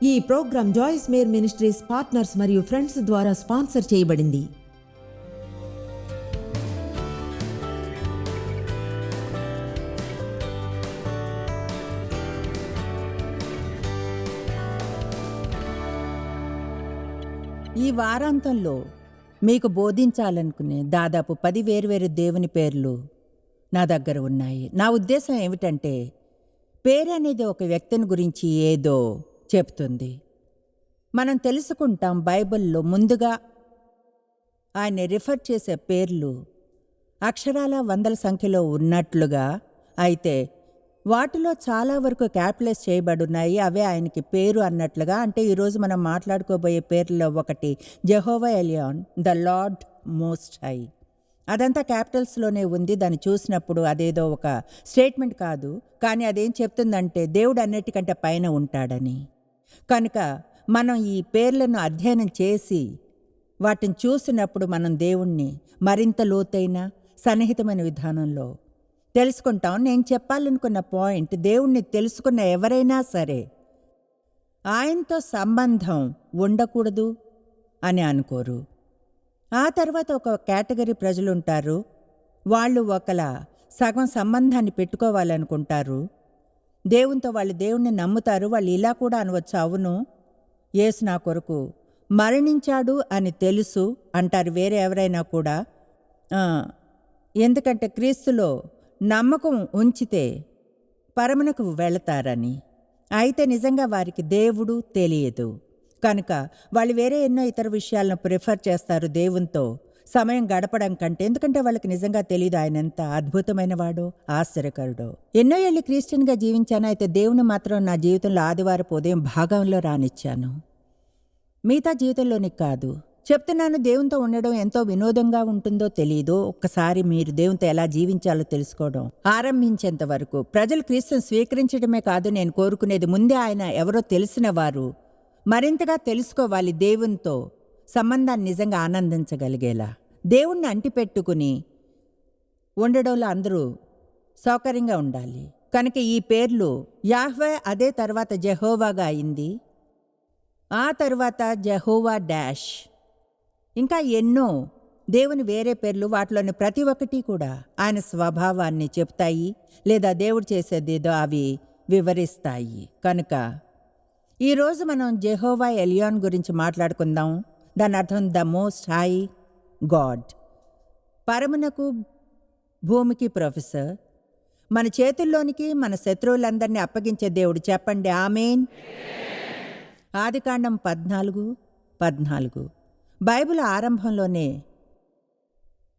ఈ programme Joyce Meyer ministries partners మరియు friends ద్వారా స్పాన్సర్ చేయబడింది. ఈ వారాంతంలో మీకు బోధించాలనుకునే దాదాపు 10 వేర్వేరు దేవుని పేర్లు నా దగ్గర ఉన్నాయి. నా ఉద్దేశం ఏమిటంటే, పేరు అనేది ఒక వ్యక్తిని గురించి ఏదో చెప్తుంది. మనం తెలుసుకుంటాం, బైబిల్లో ముందుగా ఆయన్ని రిఫర్ చేసే పేర్లు అక్షరాల వందల సంఖ్యలో ఉన్నట్లుగా, అయితే వాటిలో చాలా వరకు క్యాపిటలైజ్ చేయబడున్నాయి. అవే ఆయనకి పేరు అన్నట్లుగా. అంటే ఈరోజు మనం మాట్లాడుకోబోయే పేర్లలో ఒకటి Jehovah Elyon, the lord most high. అదంతా క్యాపిటల్స్లోనే ఉంది. దాన్ని చూసినప్పుడు అదేదో ఒక స్టేట్మెంట్ కాదు, కానీ అదేం చెప్తుందంటే దేవుడు అన్నిటికంటే పైన ఉంటాడని. కనుక మనం ఈ పేర్లను అధ్యయనం చేసి వాటిని చూసినప్పుడు మనం దేవుణ్ణి మరింత లోతైన సన్నిహితమైన విధానంలో తెలుసుకుంటాం. నేను చెప్పాలనుకున్న పాయింట్, దేవుణ్ణి తెలుసుకున్న ఎవరైనా సరే ఆయనతో సంబంధం ఉండకూడదు అని అనుకోరు. ఆ తర్వాత ఒక కేటగిరీ ప్రజలు ఉంటారు, వాళ్ళు ఒకలా సగం సంబంధాన్ని పెట్టుకోవాలనుకుంటారు దేవునితో. వాళ్ళు దేవుణ్ణి నమ్ముతారు. వాళ్ళు ఇలా కూడా అనవచ్చు, అవును యేసు నా కొరకు మరణించాడు అని తెలుసు అంటారు వేరే ఎవరైనా కూడా. ఎందుకంటే క్రీస్తులో నమ్మకం ఉంచితే పరమునకు వెళతారని. అయితే నిజంగా వారికి దేవుడు తెలియదు కనుక వాళ్ళు వేరే ఎన్నో ఇతర విషయాలను ప్రిఫర్ చేస్తారు దేవునితో సమయం గడపడం కంటే. ఎందుకంటే వాళ్ళకి నిజంగా తెలియదు ఆయన ఎంత అద్భుతమైన వాడో, ఆశ్చర్యకరుడో. ఎన్నో ఏళ్ళు క్రిస్టియన్గా జీవించాను, అయితే దేవుని మాత్రం నా జీవితంలో ఆదివారపు ఉదయం భాగంలో రానిచ్చాను, మిగతా జీవితంలోని కాదు. చెప్తున్నాను, దేవునితో ఉండడం ఎంతో వినోదంగా ఉంటుందో తెలియదు. ఒక్కసారి మీరు దేవునితో ఎలా జీవించాలో తెలుసుకోవడం ఆరంభించేంత వరకు ప్రజలు క్రీస్తుని స్వీకరించడమే కాదు నేను కోరుకునేది, ముందే ఆయన ఎవరో తెలిసిన వారు మరింతగా తెలుసుకోవాలి. దేవునితో సంబంధాన్ని నిజంగా ఆనందించగలిగేలా దేవుణ్ణి అంటిపెట్టుకుని ఉండడంలో అందరూ సౌకర్యంగా ఉండాలి. కనుక ఈ పేర్లు యాహ్వే, అదే తర్వాత జెహోవాగా అయింది, ఆ తర్వాత జెహోవా డాష్, ఇంకా ఎన్నో దేవుని వేరే పేర్లు. వాటిలోని ప్రతి ఒక్కటి కూడా ఆయన స్వభావాన్ని చెప్తాయి లేదా దేవుడు చేసేదేదో అవి వివరిస్తాయి. కనుక ఈరోజు మనం జెహోవా ఎలియాన్ గురించి మాట్లాడుకుందాం. దాని అర్థం ద మోస్ట్ హై గాడ్, పరమునకు భూమికి ప్రొఫెసర్, మన చేతుల్లోనికి మన శత్రువులందరినీ అప్పగించే దేవుడు. చెప్పండి ఆమేన్. ఆదికాండం 14:14 బైబిల్ ఆరంభంలోనే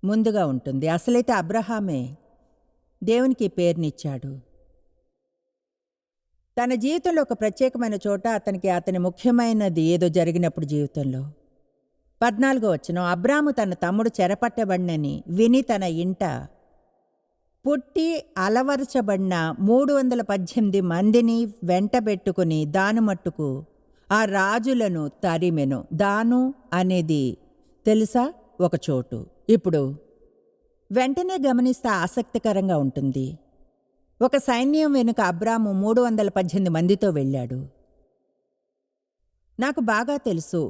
ముందుగా ఉంటుంది. అసలైతే అబ్రహామే దేవునికి పేరునిచ్చాడు. తన జీవితంలో ఒక ప్రత్యేకమైన చోట అతని ముఖ్యమైనది ఏదో జరిగినప్పుడు జీవితంలో 14వ వచనం, అబ్రాము తన తమ్ముడు చెరపట్టబడినని విని తన ఇంట పుట్టి అలవరచబడిన 318 మందిని వెంటబెట్టుకుని దాను మట్టుకు ఆ రాజులను తరిమెను. దాను అనేది తెలుసా, ఒక చోటు. ఇప్పుడు వెంటనే గమనిస్తే ఆసక్తికరంగా ఉంటుంది. ఒక సైన్యం వెనుక అబ్రాము 318 మందితో వెళ్ళాడు. నాకు బాగా తెలుసు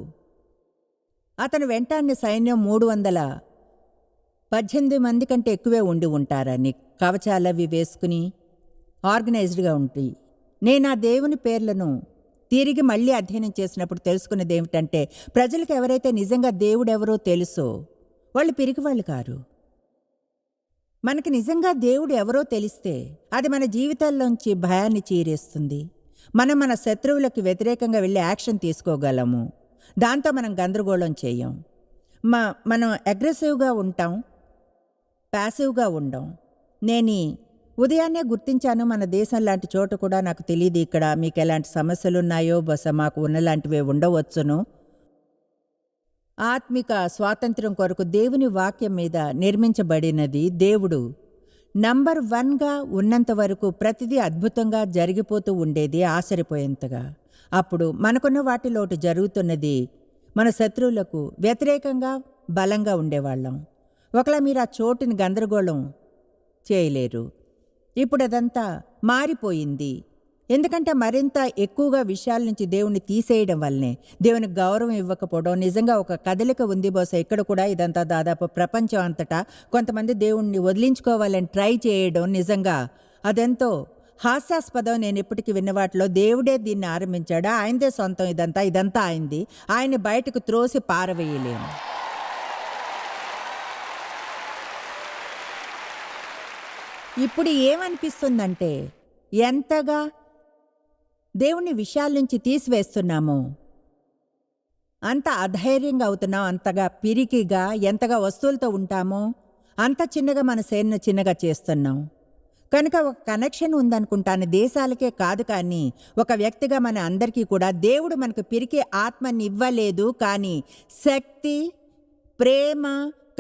అతను వెంటాడిన సైన్యం 318 మంది కంటే ఎక్కువే ఉండి ఉంటారని. కవచాలవి వేసుకుని ఆర్గనైజ్డ్గా ఉండి. నేను ఆ దేవుని పేర్లను తిరిగి మళ్ళీ అధ్యయనం చేసినప్పుడు తెలుసుకున్నది ఏమిటంటే, ప్రజలకు ఎవరైతే నిజంగా దేవుడెవరో తెలుసో వాళ్ళు పిరికివాళ్ళు కారు. మనకి నిజంగా దేవుడు ఎవరో తెలిస్తే అది మన జీవితాల్లోంచి భయాన్ని చీరేస్తుంది. మనం మన శత్రువులకు వ్యతిరేకంగా వెళ్ళి యాక్షన్ తీసుకోగలము. దాంతో మనం గందరగోళం చేయం. మనం అగ్రెసివ్గా ఉంటాం, ప్యాసివ్గా ఉండం. నేను ఉదయాన్నే గుర్తించాను, మన దేశం లాంటి చోట కూడా నాకు తెలియదు ఇక్కడ మీకు ఎలాంటి సమస్యలు ఉన్నాయో, బహుశా మాకు ఉన్నలాంటివే ఉండవచ్చును. ఆత్మిక స్వాతంత్ర్యం కొరకు దేవుని వాక్యం మీద నిర్మించబడినది. దేవుడు నంబర్ 1గా ఉన్నంత వరకు ప్రతిదీ అద్భుతంగా జరిగిపోతూ ఉండేది, ఆశ్చర్యపోయేంతగా. అప్పుడు మనకున్న వాటిలో ఒకటి జరుగుతున్నది, మన శత్రువులకు వ్యతిరేకంగా బలంగా ఉండేవాళ్ళం. ఒకలా మీరు ఆ చోటుని గందరగోళం చేయలేరు. ఇప్పుడు అదంతా మారిపోయింది. ఎందుకంటే మరింత ఎక్కువగా విషయాల నుంచి దేవుణ్ణి తీసేయడం వల్లనే, దేవునికి గౌరవం ఇవ్వకపోవడం. నిజంగా ఒక కదలిక ఉంది బహుశా ఇక్కడ కూడా, ఇదంతా దాదాపు ప్రపంచం అంతటా కొంతమంది దేవుణ్ణి వదిలించుకోవాలని ట్రై చేయడం. నిజంగా అదెంతో హాస్యాస్పదం. నేను ఇప్పటికీ విన్న వాటిలో దేవుడే దీన్ని ఆరంభించాడు, ఆయనదే సొంతం, ఇదంతా ఆయనది, ఆయన బయటకు త్రోసి పారవేయలేము. ఇప్పుడు ఏమనిపిస్తుందంటే, ఎంతగా దేవుని విషయాల నుంచి తీసివేస్తున్నామో అంత అధైర్యంగా అవుతున్నాం, అంతగా పిరికిగా, ఎంతగా వస్తువులతో ఉంటామో అంత చిన్నగా మన సేనను చిన్నగా చేస్తున్నాం. కనుక ఒక కనెక్షన్ ఉందనుకుంటాను, దేశాలకే కాదు కానీ ఒక వ్యక్తిగా మన అందరికీ కూడా. దేవుడు మనకు పిరికి ఆత్మని ఇవ్వలేదు, కానీ శక్తి, ప్రేమ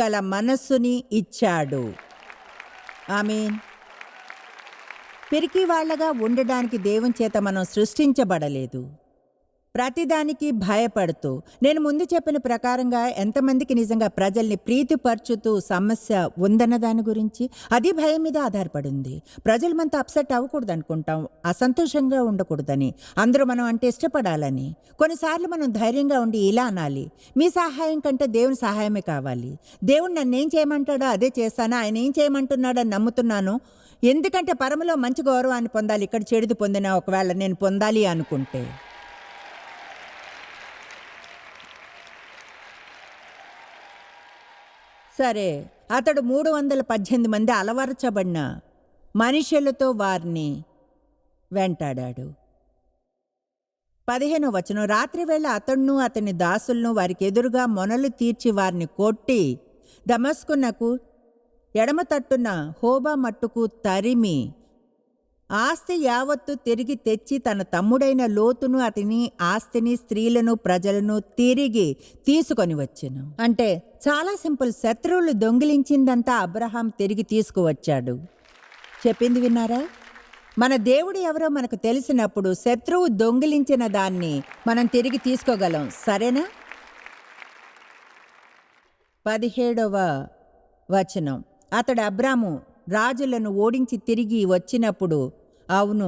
కల మనస్సుని ఇచ్చాడు. ఆమేన్. పిరికి వాళ్ళగా ఉండడానికి దేవుని చేత మనం సృష్టించబడలేదు. ప్రతిదానికి భయపడుతూ, నేను ముందు చెప్పిన ప్రకారంగా ఎంతమందికి నిజంగా ప్రజల్ని ప్రీతిపరచుతూ సమస్య ఉందన్న దాని గురించి, అది భయం మీద ఆధారపడింది. ప్రజలు మనతో అప్సెట్ అవ్వకూడదు అనుకుంటాం, అసంతోషంగా ఉండకూడదని, అందరూ మనం అంటే ఇష్టపడాలని. కొన్నిసార్లు మనం ధైర్యంగా ఉండి ఇలా అనాలి, మీ సహాయం కంటే దేవుని సహాయమే కావాలి. దేవుడు నన్ను ఏం చేయమంటాడో అదే చేస్తాను, ఆయన ఏం చేయమంటున్నాడని నమ్ముతున్నాను. ఎందుకంటే పరమలో మంచి గౌరవాన్ని పొందాలి, ఇక్కడ చెడుది పొందినా ఒకవేళ నేను పొందాలి అనుకుంటే. సరే, అతడు 318 మంది అలవరచబడిన మనుషులతో వారిని వెంటాడాడు. 15వ వచనం, రాత్రివేళ అతడును అతని దాసులను వారికి ఎదురుగా మొనలు తీర్చి వారిని కొట్టి దమస్కునకు ఎడమ తట్టున హోబా మట్టుకు తరిమి ఆస్తి యావత్తు తిరిగి తెచ్చి తన తమ్ముడైన లోతును, అతని ఆస్తిని, స్త్రీలను, ప్రజలను తిరిగి తీసుకొని వచ్చెను. అంటే చాలా సింపుల్. శత్రువులు దొంగిలించిందంతా అబ్రహాం తిరిగి తీసుకువచ్చాడు. చెప్పింది విన్నారా? మన దేవుడు ఎవరో మనకు తెలిసినప్పుడు శత్రువు దొంగిలించిన దాన్ని మనం తిరిగి తీసుకోగలం. సరేనా? 17వ వచనం, అతడు అబ్రాము రాజులను ఓడించి తిరిగి వచ్చినప్పుడు, అవును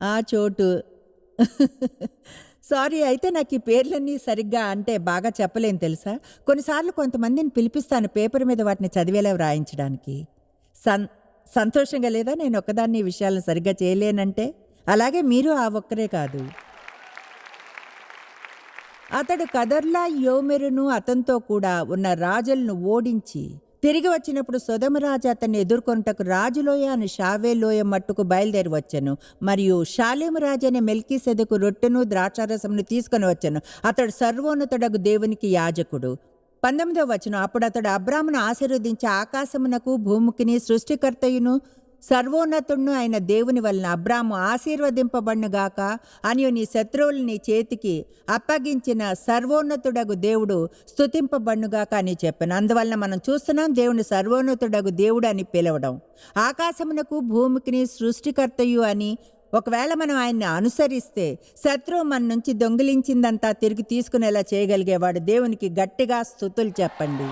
ఆ చోటు సారీ, అయితే నాకు ఈ పేర్లన్నీ సరిగ్గా అంటే బాగా చెప్పలేను తెలుసా. కొన్నిసార్లు కొంతమందిని పిలిపిస్తాను పేపర్ మీద వాటిని చదివేలా వ్రాయించడానికి. సంతోషంగా లేదా నేను ఒక్కదాన్ని ఈ విషయాలను సరిగ్గా చేయలేనంటే? అలాగే మీరు ఆ ఒక్కరే కాదు. అతడు కదర్లా యోమెరును అతనితో కూడా ఉన్న రాజులను ఓడించి తిరిగి వచ్చినప్పుడు సొదొమరాజు అతన్ని ఎదుర్కొనుటకు రాజులోయ అని షావేలోయ మట్టుకు బయలుదేరి వచ్చెను. మరియు షాలేము రాజు అనే మెల్కీసెదెకు రొట్టెను ద్రాక్షారసమును తీసుకొని వచ్చెను. అతడు సర్వోన్నతుడగు దేవునికి యాజకుడు. 19వ వచనం, అప్పుడు అతడు అబ్రామును ఆశీర్వదించి ఆకాశమునకు భూమికిని సృష్టికర్తయును సర్వోన్నతుడును అయిన దేవుని వలన అబ్రాము ఆశీర్వదింపబడునుగాక అని నీ శత్రువులు నీ చేతికి అప్పగించిన సర్వోన్నతుడగు దేవుడు స్తుతింపబడునుగాక అని చెప్పాను. అందువలన మనం చూస్తున్నాం దేవుని సర్వోన్నతుడగు దేవుడు అని పిలవడం, ఆకాశమునకు భూమికిని సృష్టికర్తయు అని. ఒకవేళ మనం ఆయన్ని అనుసరిస్తే శత్రువు మన నుంచి దొంగిలించిందంతా తిరిగి తీసుకునేలా చేయగలిగేవాడు. దేవునికి గట్టిగా స్తుతులు చెప్పండి.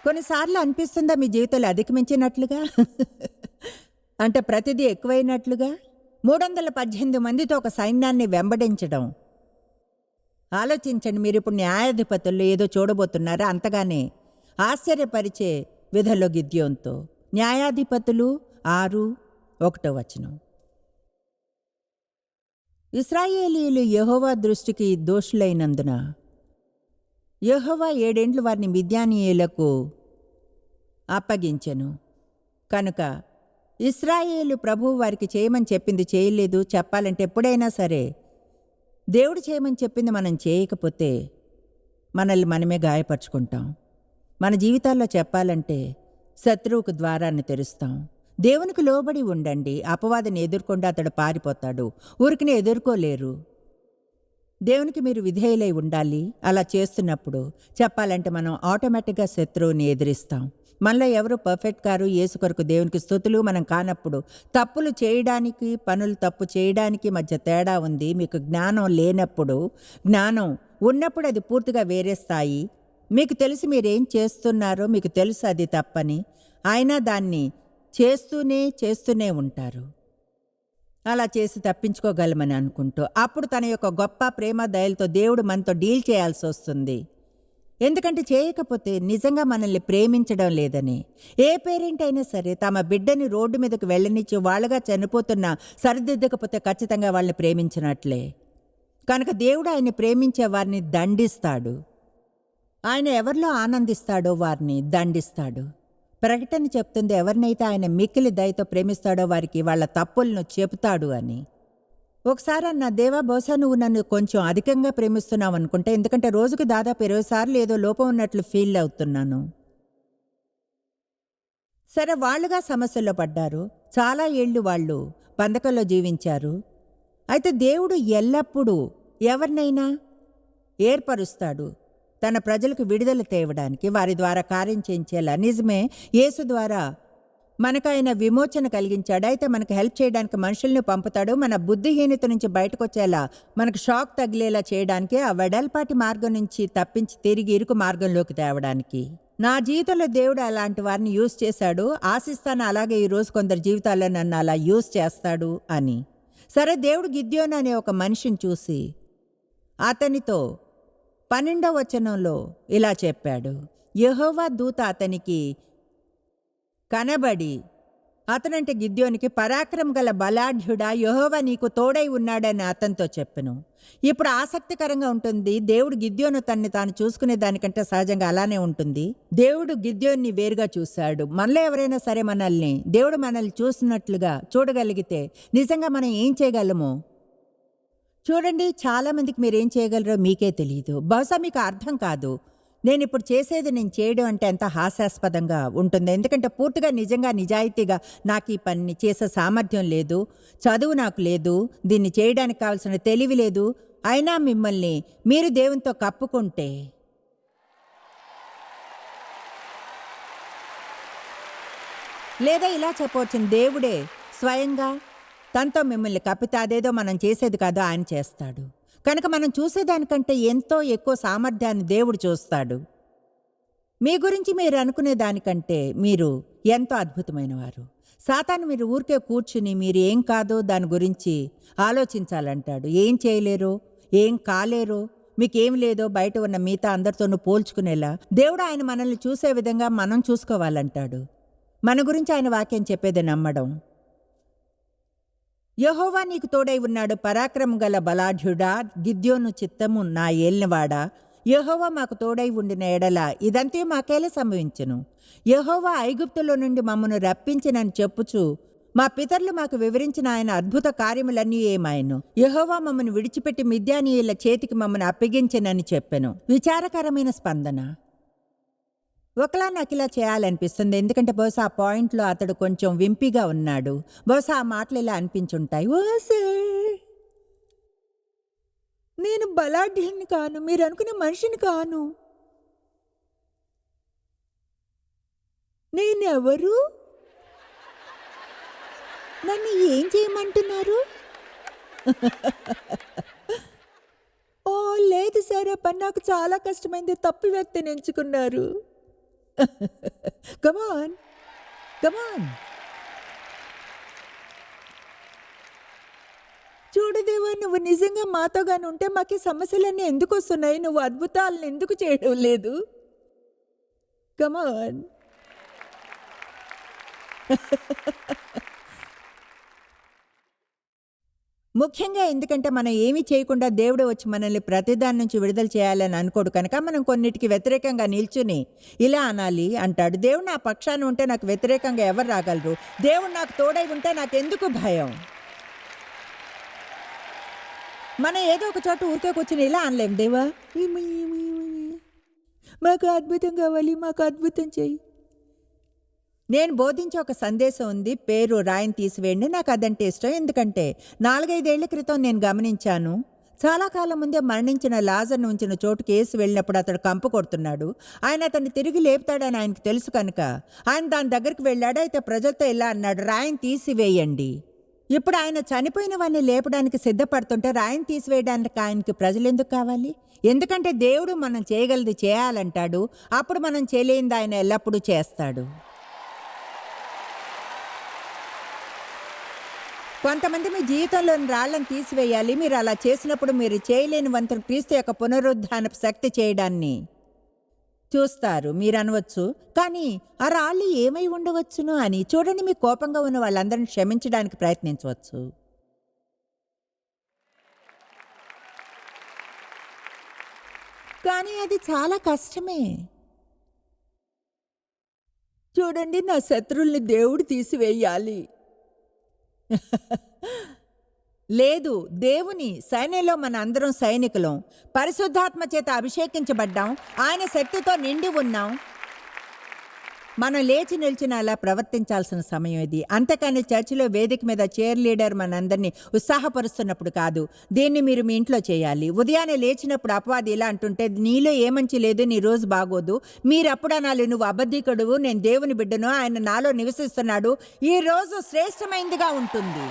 కొన్నిసార్లు అనిపిస్తుందా మీ జీవితంలో అధిగమించినట్లుగా, అంటే ప్రతిదీ ఎక్కువైనట్లుగా? 318 మందితో ఒక సైన్యాన్ని వెంబడించడం. ఆలోచించండి, మీరు ఇప్పుడు న్యాయాధిపతుల్లో ఏదో చూడబోతున్నారా? అంతగానే ఆశ్చర్యపరిచే విధంలో గిద్యోనుతో. న్యాయాధిపతులు 6:1 వచనం, ఇశ్రాయేలీయులు యెహోవా దృష్టికి దోషులైనందున యెహోవా 7 ఏండ్లు వారిని మిద్యానీయులకు అప్పగించెను. కనుక ఇశ్రాయేలు ప్రభువు వారికి చేయమని చెప్పింది చేయలేదు. చెప్పాలంటే ఎప్పుడైనా సరే దేవుడు చేయమని చెప్పింది మనం చేయకపోతే మనల్ని మనమే గాయపరుచుకుంటాం. మన జీవితాల్లో చెప్పాలంటే శత్రువుకు ద్వారాన్ని తెరుస్తాం. దేవునికి లోబడి ఉండండి. అపవాదిని ఎదుర్కొంటే అతడు పారిపోతాడు. ఊరికినే ఎదుర్కోలేరు. దేవునికి మీరు విధేయులై ఉండాలి. అలా చేస్తున్నప్పుడు చెప్పాలంటే మనం ఆటోమేటిక్గా శత్రువుని ఎదిరిస్తాం. మనలో ఎవరు పర్ఫెక్ట్ కారు. యేసు కొరకు దేవునికి స్తుతులు. మనం కానప్పుడు తప్పులు చేయడానికి, పనులు తప్పు చేయడానికి మధ్య తేడా ఉంది. మీకు జ్ఞానం లేనప్పుడు, జ్ఞానం ఉన్నప్పుడు అది పూర్తిగా వేరే స్థాయి. మీకు తెలుసు మీరేం చేస్తున్నారో, మీకు తెలుసు అది తప్పని, అయినా దాన్ని చేస్తూనే ఉంటారు. అలా చేసి తప్పించుకోగలమని అనుకుంటూ అప్పుడు తన యొక్క గొప్ప ప్రేమ దయలతో దేవుడు మనతో డీల్ చేయాల్సి వస్తుంది. ఎందుకంటే చేయకపోతే నిజంగా మనల్ని ప్రేమించడం లేదని. ఏ పేరెంట్ అయినా సరే తమ బిడ్డని రోడ్డు మీదకు వెళ్ళనిచ్చి వాళ్ళగా చనిపోతున్నా సరిదిద్దకపోతే ఖచ్చితంగా వాళ్ళని ప్రేమించినట్లే. కనుక దేవుడు ఆయన్ని ప్రేమించే వారిని దండిస్తాడు. ఆయన ఎవరిలో ఆనందిస్తాడో వారిని దండిస్తాడు. ప్రకటన చెప్తుంది, ఎవరినైతే ఆయన మిక్కిలి దయతో ప్రేమిస్తాడో వారికి వాళ్ళ తప్పులను చెబుతాడు అని. ఒకసారి అన్న, దేవా బహుశా నువ్వు నన్ను కొంచెం అధికంగా ప్రేమిస్తున్నావు అనుకుంటే, ఎందుకంటే రోజుకు దాదాపు 20 సార్లు ఏదో లోపం ఉన్నట్లు ఫీల్ అవుతున్నాను. సరే, వాళ్ళుగా సమస్యల్లో పడ్డారు. చాలా ఏళ్ళు వాళ్ళు బంధకంలో జీవించారు. అయితే దేవుడు ఎల్లప్పుడూ ఎవరినైనా ఏర్పరుస్తాడు తన ప్రజలకు విడుదల తేవడానికి, వారి ద్వారా కార్యం చేయించేలా. నిజమే, యేసు ద్వారా మనకు ఆయన విమోచన కలిగించాడు. అయితే మనకు హెల్ప్ చేయడానికి మనుషుల్ని పంపుతాడు. మన బుద్ధిహీనత నుంచి బయటకు వచ్చేలా, మనకు షాక్ తగిలేలా చేయడానికి, ఆ వెడల్పాటి మార్గం నుంచి తప్పించి తిరిగి ఇరుకు మార్గంలోకి తేవడానికి. నా జీవితంలో దేవుడు అలాంటి వారిని యూజ్ చేశాడు. ఆశిస్తాను అలాగే ఈరోజు కొందరు జీవితాల్లో నన్ను అలా యూజ్ చేస్తాడు అని. సరే, దేవుడు గిద్యోను అనే ఒక మనిషిని చూసి అతనితో 12వ వచనంలో ఇలా చెప్పాడు. యెహోవా దూత అతనికి కనబడి, అతనంటే గిద్యోనికి, పరాక్రమం గల బలాఢ్యుడా, యెహోవా నీకు తోడై ఉన్నాడని అతనితో చెప్పెను. ఇప్పుడు ఆసక్తికరంగా ఉంటుంది. దేవుడు గిద్యోను తన్ని తాను చూసుకునే దానికంటే సహజంగా అలానే ఉంటుంది. దేవుడు గిద్యోన్ని వేరుగా చూశాడు. మనలో ఎవరైనా సరే దేవుడు మనల్ని చూసినట్లుగా చూడగలిగితే నిజంగా మనం ఏం చేయగలమో చూడండి. చాలామందికి మీరేం చేయగలరో మీకే తెలియదు. బహుశా మీకు అర్థం కాదు. నేను ఇప్పుడు చేసేది నేను చేయడం అంటే ఎంత హాస్యాస్పదంగా ఉంటుంది. ఎందుకంటే పూర్తిగా నిజంగా నిజాయితీగా నాకు ఈ పని చేసే సామర్థ్యం లేదు, చదువు నాకు లేదు, దీన్ని చేయడానికి కావాల్సిన తెలివి లేదు. అయినా మిమ్మల్ని మీరు దేవునితో కప్పుకుంటే, లేదా ఇలా చెప్పవచ్చును, దేవుడే స్వయంగా తనతో మిమ్మల్ని కప్పితే అదేదో మనం చేసేది కాదో ఆయన చేస్తాడు. కనుక మనం చూసేదానికంటే ఎంతో ఎక్కువ సామర్థ్యాన్ని దేవుడు చూస్తాడు. మీ గురించి మీరు అనుకునే దానికంటే మీరు ఎంతో అద్భుతమైన వారు. సాతాను మీరు ఊరికే కూర్చుని మీరు ఏం కాదో దాని గురించి ఆలోచించాలంటాడు. ఏం చేయలేరో, ఏం కాలేరో, మీకేం లేదో బయట ఉన్న మిగతా అందరితోనూ పోల్చుకునేలా దేవుడు ఆయన మనల్ని చూసే విధంగా మనం చూసుకోవాలంటాడు. మన గురించి ఆయన వాక్యం చెప్పేది నమ్మడం. యెహోవా నీకు తోడై ఉన్నాడు, పరాక్రమం గల బలాఢ్యుడా, గిద్యోను చిత్తము నా ఏలినవాడా. యెహోవా మాకు తోడై ఉండిన ఎడల ఇదంతే మాకేలా సంభవించును. యెహోవా ఐగుప్తులో నుండి మమ్మను రప్పించినని చెప్పుచు మా పితరులు మాకు వివరించిన ఆయన అద్భుత కార్యములన్నీ ఏమాయను. యెహోవా మమ్మను విడిచిపెట్టి మిద్యానీయుల చేతికి మమ్మను అప్పగించినని చెప్పెను. విచారకరమైన స్పందన. ఒకలా నాకు ఇలా చేయాలనిపిస్తుంది. ఎందుకంటే బహుశా ఆ పాయింట్లో అతడు కొంచెం వింపిగా ఉన్నాడు. బహుశా ఆ మాటలు ఇలా అనిపించుంటాయి. ఓసే, నేను బలాఢ్యుని కాను, మీరు అనుకునే మనిషిని కాను. నేనెవరు? నన్ను ఏం చేయమంటున్నారు? ఓ లేదు సార్, ఆ పని నాకు చాలా కష్టమైంది. తప్పు వ్యక్తిని ఎంచుకున్నారు. Come on. చూడు దేవా, నువ్వు నిజంగా మాతోగానే ఉంటే మాకు సమస్యలన్నీ ఎందుకు వస్తున్నాయి? నువ్వు అద్భుతాలను ఎందుకు చేయడం లేదు? కమాన్. ముఖ్యంగా ఎందుకంటే మనం ఏమీ చేయకుండా దేవుడు వచ్చి మనల్ని ప్రతిదాని నుంచి విడుదల చేయాలని అనుకోడు. కనుక మనం కొన్నిటికి వ్యతిరేకంగా నిల్చుని ఇలా అనాలి అంటాడు. దేవుడు నా పక్షాన ఉంటే నాకు వ్యతిరేకంగా ఎవరు రాగలరు? దేవుడు నాకు తోడై ఉంటే నాకెందుకు భయం? మనం ఏదో ఒక చోట ఊరికే కూర్చుని ఇలా అనలేం, దేవా మాకు అద్భుతం కావాలి, మాకు అద్భుతం చెయ్యి. నేను బోధించే ఒక సందేశం ఉంది, పేరు రాయిని తీసివేయండి. నాకు అదంటే ఇష్టం. ఎందుకంటే 4-5 ఏళ్ల క్రితం నేను గమనించాను, చాలా కాలం ముందే మరణించిన లాజర్ను ఉంచిన చోటుకి యేసు వెళ్ళినప్పుడు అతడు కంపు కొడుతున్నాడు. ఆయన అతన్ని తిరిగి లేపుతాడని ఆయనకు తెలుసు కనుక ఆయన దాని దగ్గరికి వెళ్ళాడు. అయితే ప్రజలతో ఇలా అన్నాడు, రాయిని తీసివేయండి. ఇప్పుడు ఆయన చనిపోయిన వాడిని లేపడానికి సిద్ధపడుతుంటే రాయిని తీసివేయడానికి ఆయనకి ప్రజలు ఎందుకు కావాలి? ఎందుకంటే దేవుడు మనం చేయగలది చేయాలంటాడు. అప్పుడు మనం చేయలేనిది ఆయన ఎల్లప్పుడూ చేస్తాడు. కొంతమంది మీ జీవితంలోని రాళ్లను తీసివేయాలి. మీరు అలా చేసినప్పుడు మీరు చేయలేని వంతును క్రీస్తు యొక్క పునరుద్ధానపు శక్తి చేయడాన్ని చూస్తారు. మీరు అనవచ్చు, కానీ ఆ రాళ్ళు ఏమై ఉండవచ్చును అని. చూడండి, మీ కోపంగా ఉన్న వాళ్ళందరినీ క్షమించడానికి ప్రయత్నించవచ్చు. కానీ అది చాలా కష్టమే. చూడండి, నా శత్రువుల్ని దేవుడు తీసివేయాలి. లేదు, దేవుని సైన్యంలో మన అందరం సైనికులం. పరిశుద్ధాత్మ చేత అభిషేకించబడ్డాం. ఆయన శక్తితో నిండి ఉన్నాం. మనం లేచి నిలిచిన అలా ప్రవర్తించాల్సిన సమయం ఇది. అంతేకాని చర్చిలో వేదిక మీద చైర్ లీడర్ మనందరినీ ఉత్సాహపరుస్తున్నప్పుడు కాదు. దీన్ని మీరు మీ ఇంట్లో చేయాలి. ఉదయాన్నే లేచినప్పుడు అపవాది ఇలా అంటుంటే, నీలో ఏ మంచి లేదు, నీ రోజు బాగోదు. మీరప్పుడు అనాలి, నువ్వు అబద్ధికుడువు, నేను దేవుని బిడ్డను, ఆయన నాలో నివసిస్తున్నాడు, ఈ రోజు శ్రేష్టమైందిగా ఉంటుంది.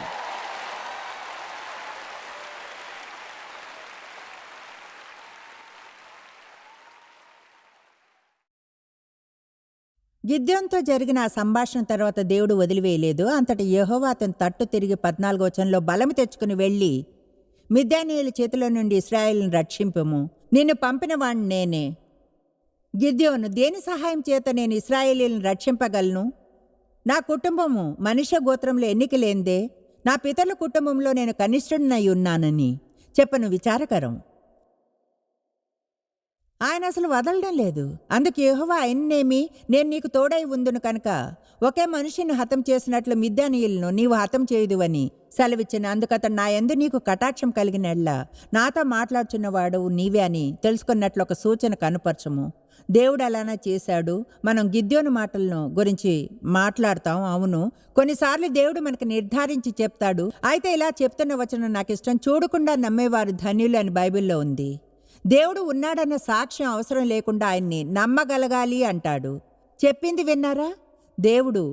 గిద్యోనుతో జరిగిన ఆ సంభాషణ తర్వాత దేవుడు వదిలివేయలేదు. అంతటి యెహోవా అతని తట్టు తిరిగి 14వ వచనంలో బలము తెచ్చుకుని వెళ్ళి, మిద్యానీయుల చేతిలో నుండి ఇశ్రాయేలును రక్షింపుము, నిన్ను పంపిన వాణ్ణి నేనే. గిద్యోను, దేని సహాయం చేత నేను ఇశ్రాయేలీలను రక్షింపగలను? నా కుటుంబము మనుష్య గోత్రంలో ఎన్నిక లేందే, నా పితరుల కుటుంబంలో నేను కనిష్ఠుడినై ఉన్నానని చెప్పను. విచారకరం. ఆయన అసలు వదలడం లేదు. అందుకు యెహోవా ఆయన్నేమి, నేను నీకు తోడై ఉందును కనుక ఒకే మనిషిని హతం చేసినట్లు మిద్యానీయులను నీవు హతం చేయుదువని సెలవిచ్చిన. అందుకతడు, నా యందు నీకు కటాక్షం కలిగినట్లా నాతో మాట్లాడుచున్నవాడు నీవే అని తెలుసుకున్నట్లు ఒక సూచన కనుపరచము. దేవుడు అలానే చేశాడు. మనం గిద్యోను మాటలను గురించి మాట్లాడతాం. అవును, కొన్నిసార్లు దేవుడు మనకు నిర్ధారించి చెప్తాడు. అయితే ఇలా చెప్తున్న వచనం నాకు ఇష్టం. చూడకుండా నమ్మేవారు ధన్యులు అని బైబిల్లో ఉంది. దేవుడు ఉన్నాడన్న సాక్ష్యం అవసరం లేకుండా ఆయన్ని నమ్మగలగాలి అంటాడు. చెప్పింది విన్నారా? దేవుడు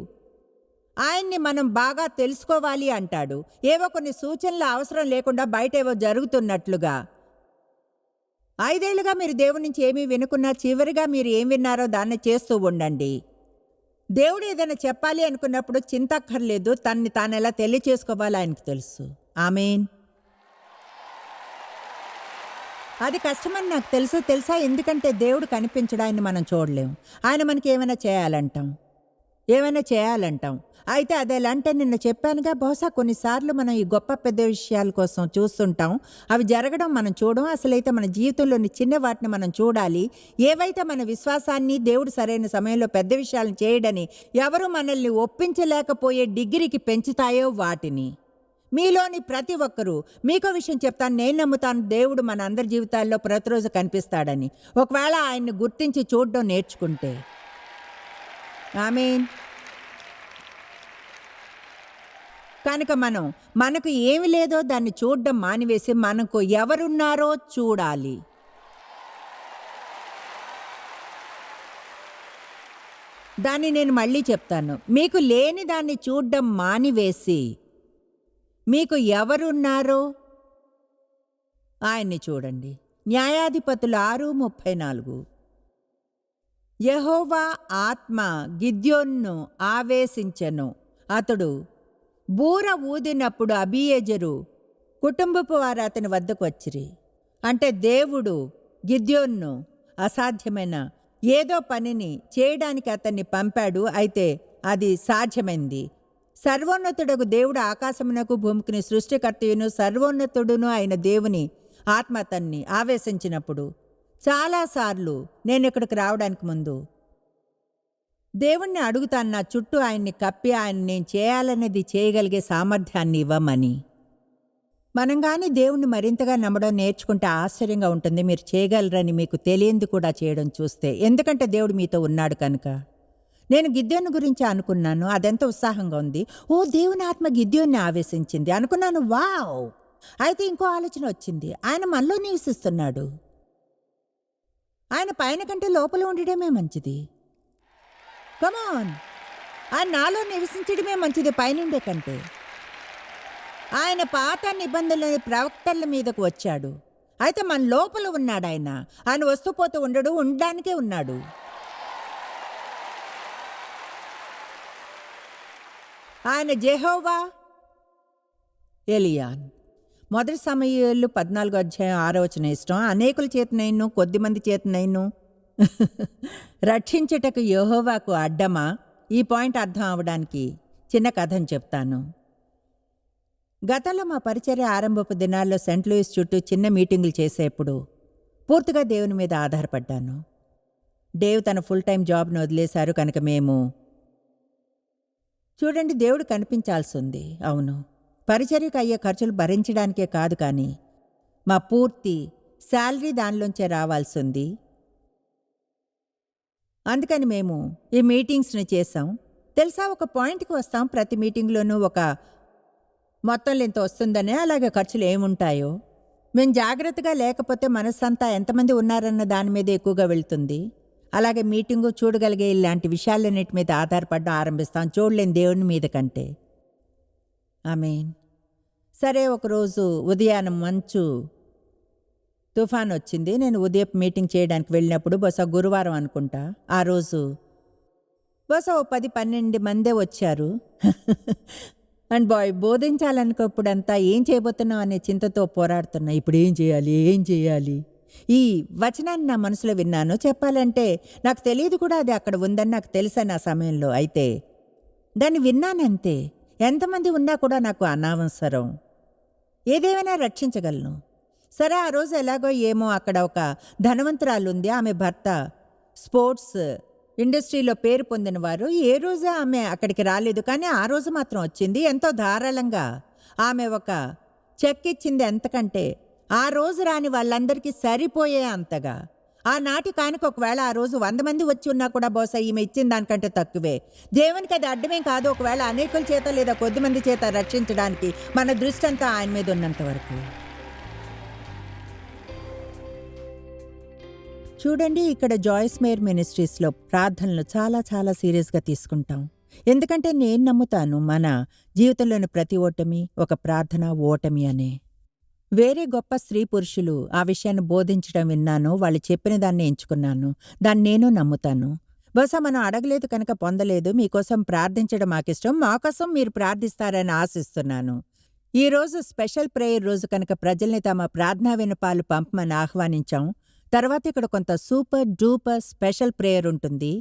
ఆయన్ని మనం బాగా తెలుసుకోవాలి అంటాడు. ఏవో కొన్ని సూచనలు అవసరం లేకుండా బయటేవో జరుగుతున్నట్లుగా. 5 ఏళ్లుగా మీరు దేవుడి నుంచి ఏమీ వినుకున్నా చివరిగా మీరు ఏం విన్నారో దాన్ని చేస్తూ ఉండండి. దేవుడు ఏదైనా చెప్పాలి అనుకున్నప్పుడు చింతక్కర్లేదు. తన్ని తానెలా తెలియచేసుకోవాలో ఆయనకు తెలుసు. ఆమేన్. అది కష్టమని నాకు తెలుసా? ఎందుకంటే దేవుడు కనిపించడు, ఆయన్ని మనం చూడలేం. ఆయన మనకి ఏమైనా చేయాలంటాం. అయితే అదేలాంటే నిన్న చెప్పానుగా, బహుశా కొన్నిసార్లు మనం ఈ గొప్ప పెద్ద విషయాల కోసం చూస్తుంటాం. అవి జరగడం మనం చూడం. అసలైతే మన జీవితంలోని చిన్న వాటిని మనం చూడాలి. ఏవైతే మన విశ్వాసాన్ని దేవుడు సరైన సమయంలో పెద్ద విషయాలను చేయడని ఎవరు మనల్ని ఒప్పించలేకపోయే డిగ్రీకి పెంచుతాయో వాటిని. మీలోని ప్రతి ఒక్కరూ, మీకో విషయం చెప్తాను, నేను నమ్ముతాను దేవుడు మన అందరి జీవితాల్లో ప్రతిరోజు కనిపిస్తాడని. ఒకవేళ ఆయన్ని గుర్తించి చూడడం నేర్చుకుంటే. ఆమేన్. కనుక మనకు ఏమి లేదో దాన్ని చూడడం మానివేసి మనకు ఎవరున్నారో చూడాలి. దాన్ని నేను మళ్ళీ చెప్తాను. మీకు లేని దాన్ని చూడడం మానివేసి మీకు ఎవరున్నారో ఆయన్ని చూడండి. న్యాయాధిపతులు 6:34. యెహోవా ఆత్మ గిద్యోనును ఆవేశించెను. అతడు బూర ఊదినప్పుడు అబీయెజెరు కుటుంబపు వారు అతని వద్దకు వచ్చిరి. అంటే దేవుడు గిద్యోనును అసాధ్యమైన ఏదో పనిని చేయడానికి అతన్ని పంపాడు. అయితే అది సాధ్యమైంది. సర్వోన్నతుడకు దేవుడు ఆకాశమునకు భూమికిని సృష్టికర్తయును సర్వోన్నతుడును అయిన దేవుని ఆత్మ అతన్ని ఆవేశించినప్పుడు చాలాసార్లు నేను ఇక్కడికి రావడానికి ముందు దేవుణ్ణి అడుగుతాను, నా చుట్టూ ఆయన్ని కప్పి ఆయన నేను చేయాలనేది చేయగలిగే సామర్థ్యాన్ని ఇవ్వమని. మనం కానీ దేవుణ్ణి మరింతగా నమ్మడం నేర్చుకుంటే ఆశ్చర్యంగా ఉంటుంది. మీరు చేయగలరని మీకు తెలియంది కూడా చేయడం చూస్తే. ఎందుకంటే దేవుడు మీతో ఉన్నాడు కనుక. నేను గిద్యోను గురించి అనుకున్నాను. అదెంత ఉత్సాహంగా ఉంది. ఓ, దేవుని ఆత్మ గిద్యోన్ని ఆవేశించింది అనుకున్నాను. వావ్, అయితే ఇంకో ఆలోచన వచ్చింది. ఆయన మనలో నివసిస్తున్నాడు. ఆయన పైన కంటే లోపల ఉండడమే మంచిది. కమాన్, ఆయన నాలో నివసించడమే మంచిది పైనుండే కంటే. ఆయన పాత నిబంధనల ప్రవక్తల మీదకు వచ్చాడు. అయితే మన లోపల ఉన్నాడు ఆయన. ఆయన వస్తూ పోతూ ఉండడు, ఉండడానికే ఉన్నాడు. ఆయన జెహోవా ఎలియాన్. మొదటి సమూయేలు 14:6 ఇష్టం. అనేకుల చేతనైను కొద్దిమంది చేతనైను రక్షించుటకు యెహోవాకు అడ్డమా? ఈ పాయింట్ అర్థం అవడానికి చిన్న కథను చెప్తాను. గతంలో మా పరిచర్య ఆరంభపు దినాల్లో సెంట్ లూయిస్ చుట్టూ చిన్న మీటింగులు చేసేప్పుడు పూర్తిగా దేవుని మీద ఆధారపడ్డాను. డేవ్ తన ఫుల్ టైం జాబ్ను వదిలేశారు కనుక మేము చూడండి, దేవుడు కనిపించాల్సి ఉంది. అవును, పరిచర్యకు అయ్యే ఖర్చులు భరించడానికే కాదు, కానీ మా పూర్తి శాలరీ దానిలోంచే రావాల్సి ఉంది. అందుకని మేము ఈ మీటింగ్స్ని చేసాం. తెలుసా, ఒక పాయింట్కి వస్తాం. ప్రతి మీటింగ్లోనూ ఒక మొత్తంలో ఇంత వస్తుందనే, అలాగే ఖర్చులు ఏముంటాయో. మేము జాగ్రత్తగా లేకపోతే మనస్సంతా ఎంతమంది ఉన్నారన్న దాని మీద ఎక్కువగా వెళ్తుంది. అలాగే మీటింగు చూడగలిగే ఇలాంటి విషయాలన్నిటి మీద ఆధారపడడం ఆరంభిస్తాం, చూడలేని దేవుని మీద కంటే. ఆమేన్. సరే, ఒకరోజు ఉదయాన్నం మంచు తుఫాన్ వచ్చింది. నేను ఉదయం మీటింగ్ చేయడానికి వెళ్ళినప్పుడు బహుశా గురువారం అనుకుంటా. ఆ రోజు బహుశా 10-12 మందే వచ్చారు. అండ్ బోధించాలనుకోప్పుడంతా ఏం చేయబోతున్నాం అనే చింతతో పోరాడుతున్నా. ఇప్పుడు ఏం చేయాలి? ఈ వచనాన్ని నా మనసులో విన్నాను. చెప్పాలంటే నాకు తెలియదు కూడా అది అక్కడ ఉందని నాకు తెలుసని ఆ సమయంలో. అయితే దాన్ని విన్నానంతే. ఎంతమంది ఉన్నా కూడా నాకు అనవసరం. ఏదేమైనా రక్షించగలను. సరే, ఆ రోజు ఎలాగో ఏమో అక్కడ ఒక ధనవంతురాలు ఉంది. ఆమె భర్త స్పోర్ట్స్ ఇండస్ట్రీలో పేరు పొందినవారు. ఏ రోజు ఆమె అక్కడికి రాలేదు, కానీ ఆ రోజు మాత్రం వచ్చింది. ఎంతో ధారాళంగా ఆమె ఒక చెక్ ఇచ్చింది. ఎంతకంటే ఆ రోజు రాని వాళ్ళందరికీ సరిపోయే అంతగా. ఆనాటి కానుక ఒకవేళ ఆ రోజు 100 మంది వచ్చి ఉన్నా కూడా బహుశా ఈమె ఇచ్చిన దానికంటే తక్కువే. దేవునికి అది అడ్డమేం కాదు. ఒకవేళ అనేకుల చేత లేదా కొద్దిమంది చేత రక్షించడానికి మన దృష్టి అంతా ఆయన మీద ఉన్నంత వరకు. చూడండి, ఇక్కడ జాయిస్ మేర్ మినిస్ట్రీస్లో ప్రార్థనలు చాలా చాలా సీరియస్గా తీసుకుంటాం. ఎందుకంటే నేను నమ్ముతాను, మన జీవితంలోని ప్రతి ఓటమి ఒక ప్రార్థన ఓటమి అనే. వేరే గొప్ప స్త్రీ పురుషులు ఆ విషయాన్ని బోధించడం విన్నాను. వాళ్ళు చెప్పిన దాన్ని ఎంచుకున్నాను. దాన్ని నేను నమ్ముతాను. బహుశా మనం అడగలేదు కనుక పొందలేదు. మీకోసం ప్రార్థించడం మాకిష్టం. మాకోసం మీరు ప్రార్థిస్తారని ఆశిస్తున్నాను. ఈరోజు స్పెషల్ ప్రేయర్ రోజు కనుక ప్రజల్ని తమ ప్రార్థనా విన్నపాలు పంపమని ఆహ్వానించాం. తర్వాత ఇక్కడ కొంత సూపర్ డూపర్ స్పెషల్ ప్రేయర్ ఉంటుంది.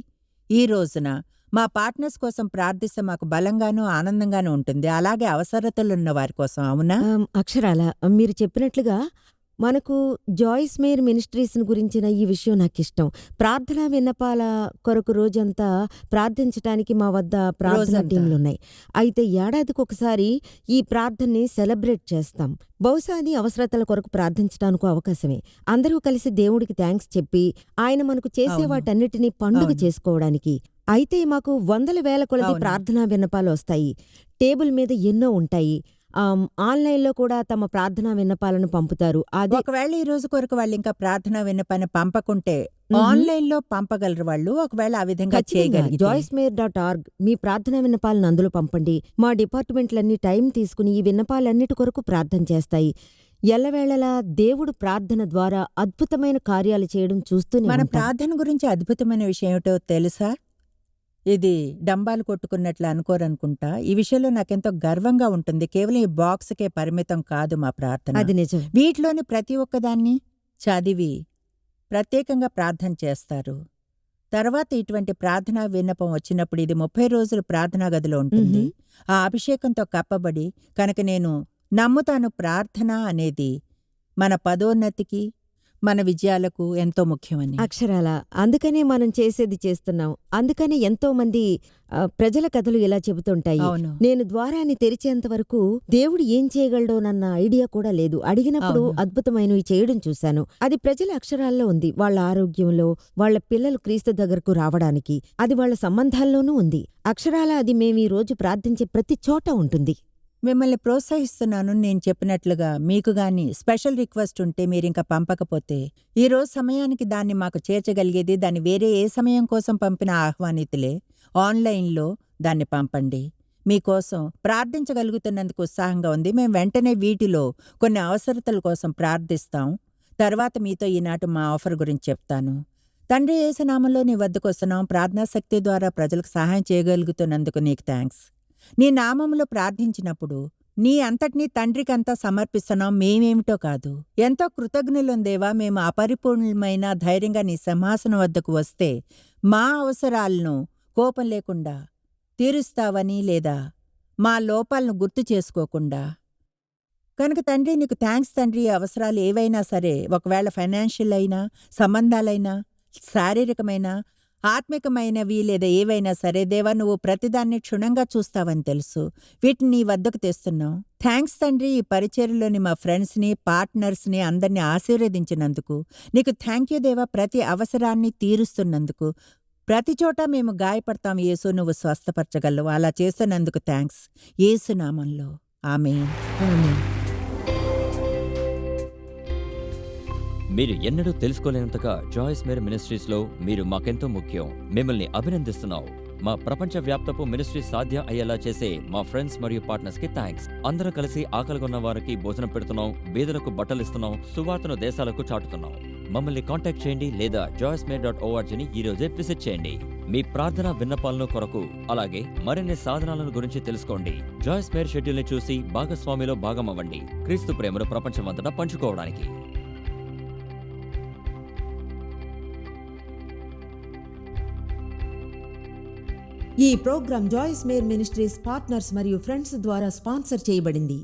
ఈ రోజున మా పార్ట్నర్స్ కోసం ప్రార్థిస్తే మాకు బలంగానూ ఆనందంగానూ ఉంటుంది. అలాగే అవసరతలున్న వారి కోసం. అవునా? అక్షరాల మీరు చెప్పినట్లుగా మనకు జాయిస్ మేర్ మినిస్ట్రీస్ గురించిన ఈ విషయం నాకిష్టం. ప్రార్థనా విన్నపాల కొరకు రోజంతా ప్రార్థించడానికి మా వద్ద ప్రార్థనా టీంలున్నాయి. అయితే ఏడాదికి ఒకసారి ఈ ప్రార్థనని సెలబ్రేట్ చేస్తాం. బహుశా అది అవసరతల కొరకు ప్రార్థించడానికి అవకాశమే. అందరూ కలిసి దేవుడికి థ్యాంక్స్ చెప్పి ఆయన మనకు చేసే వాటన్నిటినీ పండుగ చేసుకోవడానికి. అయితే మాకు వందల వేల కొలది ప్రార్థనా విన్నపాలు వస్తాయి. టేబుల్ మీద ఎన్నో ఉంటాయి. ఆన్లైన్లో కూడా తమ ప్రార్థనా విన్నపాలను పంపుతారు. అది ఒకవేళ ఈ రోజు కొరకు వాళ్ళు ఇంకా ప్రార్థనా విన్నపాన్ని పంపకుంటే ఆన్లైన్లో పంపగలరు వాళ్ళు. ఒకవేళ ఆ విధంగా చేయగలిగితే joycemeer.org మీ ప్రార్థనా విన్నపాలను అందులో పంపండి. మా డిపార్ట్మెంట్లన్నీ టైం తీసుకుని ఈ విన్నపాలన్నిటి కొరకు ప్రార్థన చేస్తాయి. ఎల్లవేళలా దేవుడు ప్రార్థన ద్వారా అద్భుతమైన కార్యాలు చేయడం చూస్తూనే మన ప్రార్థన గురించి అద్భుతమైన విషయం ఏమిటో తెలుసా? ఇది డంబాలు కొట్టుకున్నట్లు అనుకోరనుకుంటా. ఈ విషయంలో నాకెంతో గర్వంగా ఉంటుంది. కేవలం ఈ బాక్స్కే పరిమితం కాదు మా ప్రార్థన. అది నిజం. వీటిలోని ప్రతి ఒక్కదాన్ని చదివి ప్రత్యేకంగా ప్రార్థన చేస్తారు. తర్వాత ఇటువంటి ప్రార్థనా విన్నపం వచ్చినప్పుడు ఇది 30 రోజులు ప్రార్థనా గదిలో ఉంటుంది. ఆ అభిషేకంతో కప్పబడి. కనుక నేను నమ్ముతాను, ప్రార్థన అనేది మన పదోన్నతికి మన విజయాలకు ఎంతో ముఖ్యమని. అక్షరాల అందుకనే మనం చేసేది చేస్తున్నాం. అందుకనే ఎంతో మంది ప్రజల కథలు ఇలా చెబుతుంటాయి. నేను ద్వారాన్ని తెరిచేంత వరకు దేవుడు ఏం చేయగలడోనన్న ఐడియా కూడా లేదు. అడిగినప్పుడు అద్భుతమైనవి చేయడం చూశాను. అది ప్రజల అక్షరాల్లో ఉంది. వాళ్ళ ఆరోగ్యంలో, వాళ్ళ పిల్లలు క్రీస్తు దగ్గరకు రావడానికి, అది వాళ్ళ సంబంధాల్లోనూ ఉంది. అక్షరాల అది మేము ఈ రోజు ప్రార్థించే ప్రతి చోట ఉంటుంది. మిమ్మల్ని ప్రోత్సహిస్తున్నాను. నేను చెప్పినట్లుగా మీకు గాని స్పెషల్ రిక్వెస్ట్ ఉంటే మీరింక పంపకపోతే, ఈరోజు సమయానికి దాన్ని మాకు చేర్చగలిగేది దాన్ని వేరే ఏ సమయం కోసం పంపిన ఆహ్వానితులే ఆన్లైన్లో దాన్ని పంపండి. మీకోసం ప్రార్థించగలుగుతున్నందుకు ఉత్సాహంగా ఉంది. మేము వెంటనే వీటిలో కొన్ని అవసరతల కోసం ప్రార్థిస్తాం. తర్వాత మీతో ఈనాటి మా ఆఫర్ గురించి చెప్తాను. తండ్రి యేసు నామంలో నీ వద్దకు వస్తున్నాం. ప్రార్థనా శక్తి ద్వారా ప్రజలకు సహాయం చేయగలుగుతున్నందుకు నీకు థ్యాంక్స్. నీ నామంలో ప్రార్థించినప్పుడు నీ అంతటినీ తండ్రికంతా సమర్పిస్తున్నాం, మేమేమిటో కాదు. ఎంతో కృతజ్ఞులం దేవా. మేము అపరిపూర్ణమైన ధైర్యంగా నీ సింహాసనం వద్దకు వస్తే మా అవసరాలను కోపం లేకుండా తీరుస్తావని, లేదా మా లోపాలను గుర్తు చేసుకోకుండా. కనుక తండ్రి నీకు థ్యాంక్స్ తండ్రి. అవసరాలు ఏవైనా సరే, ఒకవేళ ఫైనాన్షియల్ అయినా, సంబంధాలైనా, శారీరకమైన, ఆత్మికమైనవి లేదా ఏవైనా సరే దేవా, నువ్వు ప్రతిదాన్ని క్షుణ్ణంగా చూస్తావని తెలుసు. వీటిని నీ వద్దకు తెస్తున్నావు. థ్యాంక్స్ తండ్రి. ఈ పరిచర్యలోని మా ఫ్రెండ్స్ని, పార్ట్నర్స్ని అందరినీ ఆశీర్వదించినందుకు నీకు థ్యాంక్ యూ దేవా. ప్రతి అవసరాన్ని తీరుస్తున్నందుకు. ప్రతి చోట మేము గాయపడతాం యేసు, నువ్వు స్వస్థపరచగలవు. అలా చేస్తున్నందుకు థ్యాంక్స్. యేసు నామంలో ఆమేన్. ఆమేన్. మీరు ఎన్నడూ తెలుసుకోలేనంతగా జాయిస్ మేర్ మినిస్ట్రీస్లో మీరు మాకెంతో ముఖ్యం. మిమ్మల్ని అభినందిస్తున్నాం. మా ప్రపంచవ్యాప్తపు మినిస్ట్రీ సాధ్యం అయ్యేలా చేసే మా ఫ్రెండ్స్ మరియు పార్ట్నర్స్ కి థ్యాంక్స్. అందరూ కలిసి ఆకలిగొన్న వారికి భోజనం పెడుతున్నాం, బీదలకు బట్టలు ఇస్తున్నాం, సువార్తను దేశాలకు చాటుతున్నాం. మమ్మల్ని కాంటాక్ట్ చేయండి లేదా joycemeer.org ఈ రోజే విజిట్ చేయండి. మీ ప్రార్థన విన్నపాలను కొరకు, అలాగే మరిన్ని సాధనాలను గురించి తెలుసుకోండి. జాయిస్ మేర్ షెడ్యూల్ ని చూసి భాగస్వామిలో భాగమవ్వండి, క్రీస్తు ప్రేమను ప్రపంచమంతటా పంచుకోవడానికి. ఈ programme Joyce Meyer ministries partners మరియు ఫ్రెండ్స్ ద్వారా స్పాన్సర్ చేయబడింది.